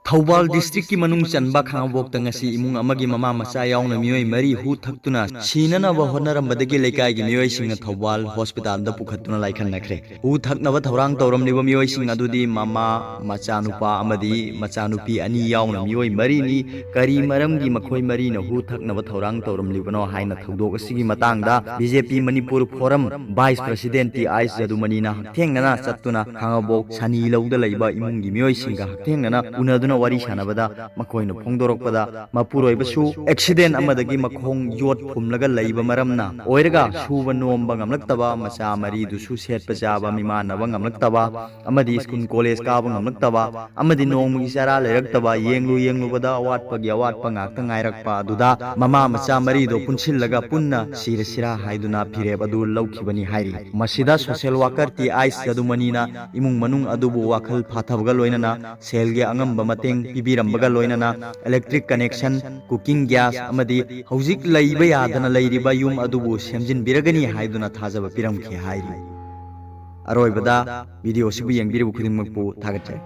Thoubal district की मनुंग चनबा खांगबोक तंगसी इमुंग अमगी mama मचा यावना मियोय मरी हु थक्तुना सीननब होनरंबदगी लेकायगी मियोय सिंगना थौबाल हॉस्पिटल दा पुखतुना लाइखन नखरे हु थक्नब थौरांग तौरमनिबो मियोय सिंग अदुदी ममा मचानुपा अमदी मचानुपी अनि यावना मियोय मरी नि करी मरमगी मखोय मरी न हु थक्नब थौरांग तौरमलिबनो हाइना थौदोक असिगी मतांगदा BJP Manipur forum vice president टी आइस जदुमनीना हक्थेंगना चत्तुना खांगबोक सनी लौदा लैबा इमुंगी मियोय सिंगा हक्थेंगना उनदुना वरी सानबदा मखोयनो फोंदोरकपदा मपुरोयबसु एक्सीडेंट अमदगी मखोंग योट फुमलगा लैबा मरमना ओइरगा सुबा नोमबा ngamlaktaba macha mari dusu setpa jaba mimanaba ngamlaktaba amadi school college kaaba ngamlaktaba amadi nongmugi sara lairaktaba yenglubada awatpagi awatpa ngakta ngairakpa aduda mama macha mari do punsillaga punna sira haiduna phireb adu laukibani hairi masida social worker ti ice jadumanina imung manung adubu wakhal phathabga loinana selge angamba mateng pibirambaga loinana electric connection cooking gas amadi hojik laiba yadana lairiba yum adubu semjin biragani haiduna thajaba piramkhe hairi aroibada video sibu yengbiribu khudingmakpu thagatjai